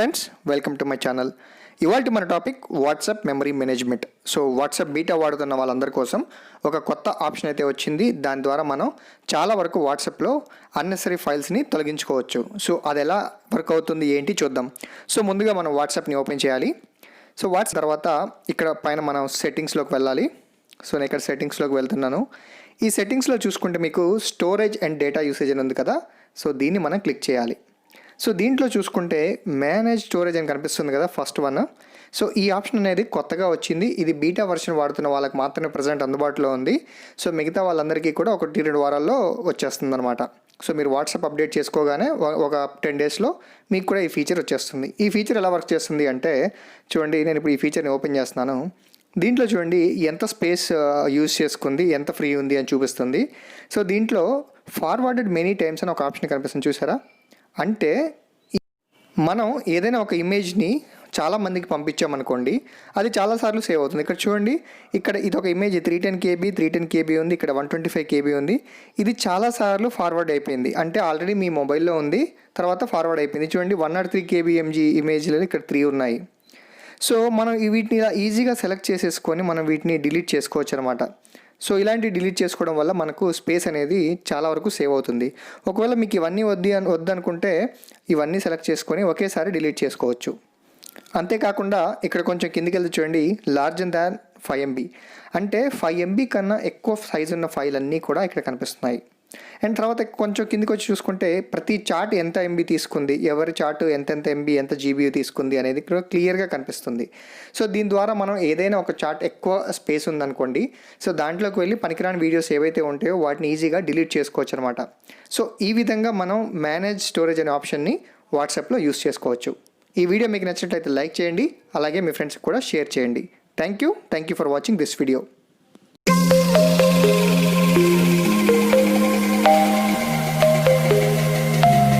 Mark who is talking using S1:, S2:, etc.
S1: Friends, welcome to my channel. ఇవాళ మన topic WhatsApp memory management. So WhatsApp beta వాడుతున్న వాళ్ళందరి కోసం ఒక కొత్త ఆప్షన్ అయితే వచ్చింది. దాని ద్వారా మనం చాలా వరకు వాట్సాప్లో అన్నెసరీ ఫైల్స్ని తొలగించుకోవచ్చు. సో అది ఎలా వర్క్ అవుతుంది ఏంటి చూద్దాం. సో ముందుగా మనం వాట్సాప్ని ఓపెన్ చేయాలి. సో వాట్సాప్ తర్వాత ఇక్కడ పైన మనం సెట్టింగ్స్లోకి వెళ్ళాలి. సో నేను ఇక్కడ సెట్టింగ్స్లోకి వెళ్తున్నాను. ఈ సెట్టింగ్స్లో చూసుకుంటే మీకు స్టోరేజ్ అండ్ డేటా యూసేజ్ అని ఉంది కదా. సో దీన్ని మనం క్లిక్ చేయాలి. సో దీంట్లో చూసుకుంటే మేనేజ్ స్టోరేజ్ అని కనిపిస్తుంది కదా, ఫస్ట్ వన్. సో ఈ ఆప్షన్ అనేది కొత్తగా వచ్చింది. ఇది బీటా వర్షన్ వాడుతున్న వాళ్ళకి మాత్రమే ప్రజెంట్ అందుబాటులో ఉంది. సో మిగతా వాళ్ళందరికీ కూడా 1-2 వారాల్లో వచ్చేస్తుంది అనమాట. సో మీరు వాట్సాప్ అప్డేట్ చేసుకోగానే ఒక 10 డేస్లో మీకు కూడా ఈ ఫీచర్ వచ్చేస్తుంది. ఈ ఫీచర్ ఎలా వర్క్ చేస్తుంది అంటే చూడండి, నేను ఇప్పుడు ఈ ఫీచర్ని ఓపెన్ చేస్తున్నాను. దీంట్లో చూడండి ఎంత స్పేస్ యూజ్ చేసుకుంది, ఎంత ఫ్రీ ఉంది అని చూపిస్తుంది. సో దీంట్లో ఫార్వర్డెడ్ మెనీ టైమ్స్ అని ఒక ఆప్షన్ కనిపిస్తుంది, చూసారా? అంటే మనం ఏదైనా ఒక ఇమేజ్ని చాలామందికి పంపించామనుకోండి, అది చాలాసార్లు సేవ్ అవుతుంది. ఇక్కడ చూడండి, ఇక్కడ ఇది ఒక ఇమేజ్ 310 KB ఉంది, ఇక్కడ 125 KB ఉంది. ఇది చాలాసార్లు ఫార్వర్డ్ అయిపోయింది, అంటే ఆల్రెడీ మీ మొబైల్లో ఉంది, తర్వాత ఫార్వర్డ్ అయిపోయింది. చూడండి 103 KBMG ఇమేజ్లలో ఇక్కడ 3 ఉన్నాయి. సో మనం వీటిని ఇలా ఈజీగా సెలెక్ట్ చేసేసుకొని మనం వీటిని డిలీట్ చేసుకోవచ్చు అనమాట. సో ఇలాంటి డిలీట్ చేసుకోవడం వల్ల మనకు స్పేస్ అనేది చాలా వరకు సేవ్ అవుతుంది. ఒకవేళ మీకు ఇవన్నీ వద్దనుకుంటే ఇవన్నీ సెలెక్ట్ చేసుకొని ఒకేసారి డిలీట్ చేసుకోవచ్చు. అంతేకాకుండా ఇక్కడ కొంచెం కిందికి వెళ్తే చూడండి, లార్జర్ దాన్ 5 MB, అంటే 5 MB కన్నా ఎక్కువ సైజు ఉన్న ఫైల్ అన్నీ కూడా ఇక్కడ కనిపిస్తున్నాయి. అండ్ తర్వాత కొంచెం కిందికి వచ్చి చూసుకుంటే ప్రతి చార్ట్ ఎంత MB తీసుకుంది, ఎవరి చార్ట్ ఎంత MB ఎంత GB తీసుకుంది అనేది ఇక్కడ క్లియర్గా కనిపిస్తుంది. సో దీని ద్వారా మనం ఏదైనా ఒక చార్ట్ ఎక్కువ స్పేస్ ఉందనుకోండి, సో దాంట్లోకి వెళ్ళి పనికిరాని వీడియోస్ ఏవైతే ఉంటాయో వాటిని ఈజీగా డిలీట్ చేసుకోవచ్చు అనమాట. సో ఈ విధంగా మనం మేనేజ్ స్టోరేజ్ అనే ఆప్షన్ని వాట్సాప్లో యూస్ చేసుకోవచ్చు. ఈ వీడియో మీకు నచ్చినట్లయితే లైక్ చేయండి, అలాగే మీ ఫ్రెండ్స్కి కూడా షేర్ చేయండి. Thank you for watching this video.